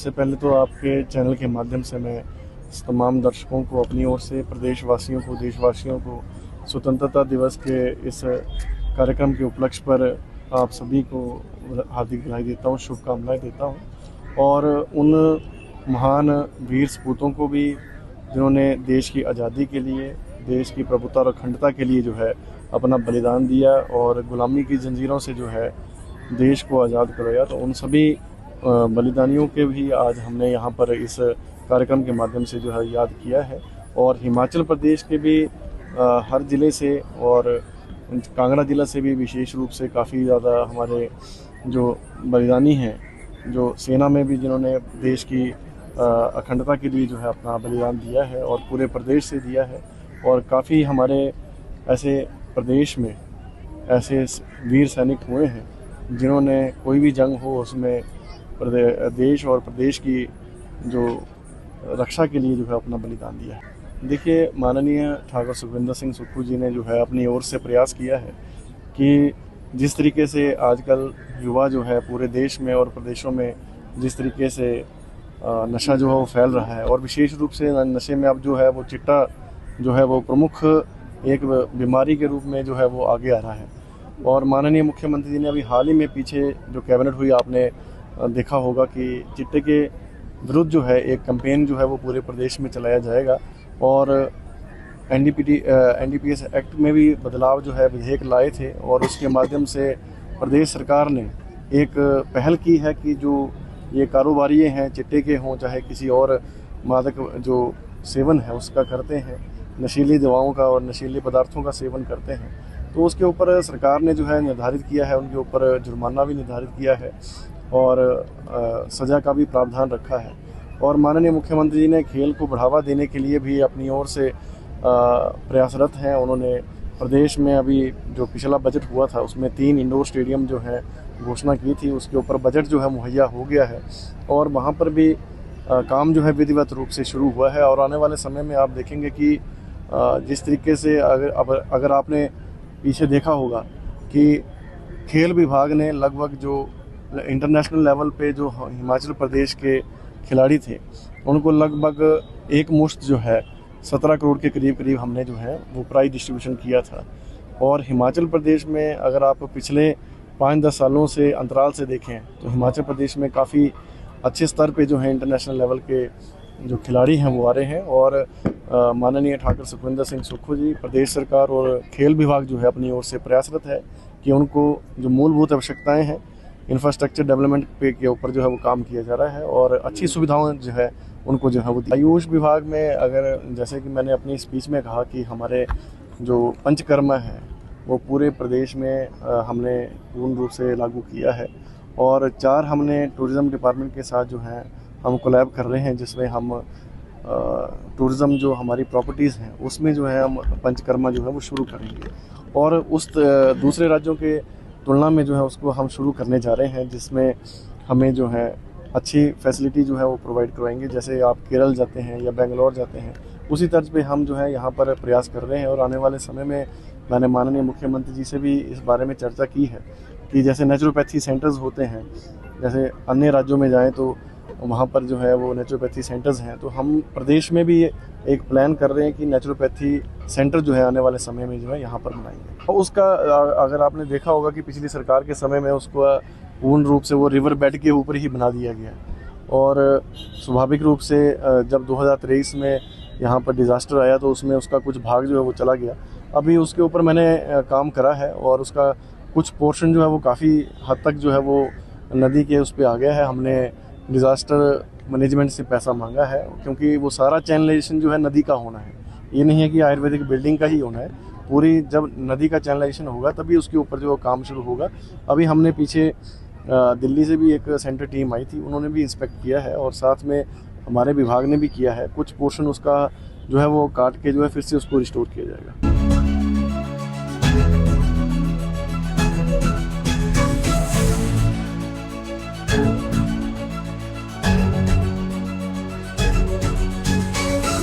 सबसे पहले तो आपके चैनल के माध्यम से मैं तमाम दर्शकों को अपनी ओर से, प्रदेशवासियों को, देशवासियों को स्वतंत्रता दिवस के इस कार्यक्रम के उपलक्ष्य पर आप सभी को हार्दिक बधाई देता हूँ, शुभकामनाएं देता हूँ। और उन महान वीर सपूतों को भी जिन्होंने देश की आज़ादी के लिए, देश की प्रभुता और अखंडता के लिए जो है अपना बलिदान दिया और गुलामी की जंजीरों से जो है देश को आज़ाद करवाया, तो उन सभी बलिदानियों के भी आज हमने यहाँ पर इस कार्यक्रम के माध्यम से जो है याद किया है। और हिमाचल प्रदेश के भी हर ज़िले से और कांगड़ा ज़िला से भी विशेष रूप से काफ़ी ज़्यादा हमारे जो बलिदानी हैं, जो सेना में भी जिन्होंने देश की अखंडता के लिए जो है अपना बलिदान दिया है और पूरे प्रदेश से दिया है। और काफ़ी हमारे ऐसे प्रदेश में ऐसे वीर सैनिक हुए हैं जिन्होंने कोई भी जंग हो उसमें देश और प्रदेश की जो रक्षा के लिए जो है अपना बलिदान दिया है। देखिए, माननीय ठाकुर सुखविंदर सिंह सुक्खू जी ने जो है अपनी ओर से प्रयास किया है कि जिस तरीके से आजकल युवा जो है पूरे देश में और प्रदेशों में जिस तरीके से नशा जो है वो फैल रहा है, और विशेष रूप से नशे में अब जो है वो चिट्टा जो है वो प्रमुख एक बीमारी के रूप में जो है वो आगे आ रहा है। और माननीय मुख्यमंत्री जी ने अभी हाल ही में पीछे जो कैबिनेट हुई, आपने देखा होगा कि चिट्टे के विरुद्ध जो है एक कैंपेन जो है वो पूरे प्रदेश में चलाया जाएगा। और एनडीपीएस एक्ट में भी बदलाव जो है विधेयक लाए थे, और उसके माध्यम से प्रदेश सरकार ने एक पहल की है कि जो ये कारोबारी हैं, चिट्टे के हों चाहे किसी और मादक जो सेवन है उसका करते हैं, नशीली दवाओं का और नशीले पदार्थों का सेवन करते हैं, तो उसके ऊपर सरकार ने जो है निर्धारित किया है, उनके ऊपर जुर्माना भी निर्धारित किया है और सज़ा का भी प्रावधान रखा है। और माननीय मुख्यमंत्री जी ने खेल को बढ़ावा देने के लिए भी अपनी ओर से प्रयासरत हैं। उन्होंने प्रदेश में अभी जो पिछला बजट हुआ था उसमें 3 इंडोर स्टेडियम जो है घोषणा की थी, उसके ऊपर बजट जो है मुहैया हो गया है और वहाँ पर भी काम जो है विधिवत रूप से शुरू हुआ है। और आने वाले समय में आप देखेंगे कि जिस तरीके से अगर आपने पीछे देखा होगा कि खेल विभाग ने लगभग जो इंटरनेशनल लेवल पे जो हिमाचल प्रदेश के खिलाड़ी थे उनको लगभग एक मुश्त जो है 17 करोड़ के करीब हमने जो है वो प्राइज डिस्ट्रीब्यूशन किया था। और हिमाचल प्रदेश में अगर आप पिछले 5-10 सालों से अंतराल से देखें तो हिमाचल प्रदेश में काफ़ी अच्छे स्तर पे जो है इंटरनेशनल लेवल के जो खिलाड़ी हैं वो आ रहे हैं। और माननीय ठाकुर सुखविंदर सिंह सुक्खू जी, प्रदेश सरकार और खेल विभाग जो है अपनी ओर से प्रयासरत है कि उनको जो मूलभूत आवश्यकताएं हैं, इंफ्रास्ट्रक्चर डेवलपमेंट पे के ऊपर जो है वो काम किया जा रहा है और अच्छी सुविधाएं जो है उनको जो है वो। आयुष विभाग में अगर जैसे कि मैंने अपनी स्पीच में कहा कि हमारे जो पंचकर्मा है वो पूरे प्रदेश में हमने पूर्ण रूप से लागू किया है। और 4 हमने टूरिज़्म डिपार्टमेंट के साथ जो है हम कोलैब कर रहे हैं, जिसमें हम टूरिज़्म जो हमारी प्रॉपर्टीज़ हैं उसमें जो है हम पंचकर्मा जो है वो शुरू करेंगे और उस दूसरे राज्यों के तुलना में जो है उसको हम शुरू करने जा रहे हैं, जिसमें हमें जो है अच्छी फैसिलिटी जो है वो प्रोवाइड करवाएंगे। जैसे आप केरल जाते हैं या बेंगलोर जाते हैं, उसी तर्ज पे हम जो है यहाँ पर प्रयास कर रहे हैं। और आने वाले समय में मैंने माननीय मुख्यमंत्री जी से भी इस बारे में चर्चा की है कि जैसे नेचुरोपैथी सेंटर्स होते हैं, जैसे अन्य राज्यों में जाएँ तो वहाँ पर जो है वो नेचुरोपैथी सेंटर्स हैं, तो हम प्रदेश में भी एक प्लान कर रहे हैं कि नेचुरोपैथी सेंटर जो है आने वाले समय में जो है यहाँ पर बनाएंगे। और उसका अगर आपने देखा होगा कि पिछली सरकार के समय में उसको पूर्ण रूप से वो रिवर बेड के ऊपर ही बना दिया गया और स्वाभाविक रूप से जब 2023 में यहाँ पर डिज़ास्टर आया तो उसमें उसका कुछ भाग जो है वो चला गया। अभी उसके ऊपर मैंने काम करा है और उसका कुछ पोर्शन जो है वो काफ़ी हद तक जो है वो नदी के उस पर आ गया है। हमने डिज़ास्टर मैनेजमेंट से पैसा मांगा है क्योंकि वो सारा चैनलाइजेशन जो है नदी का होना है, ये नहीं है कि आयुर्वेदिक बिल्डिंग का ही होना है। पूरी जब नदी का चैनलाइजेशन होगा तभी उसके ऊपर जो काम शुरू होगा। अभी हमने पीछे दिल्ली से भी एक सेंटर टीम आई थी, उन्होंने भी इंस्पेक्ट किया है और साथ में हमारे विभाग ने भी किया है। कुछ पोर्शन उसका जो है वो काट के जो है फिर से उसको रिस्टोर किया जाएगा।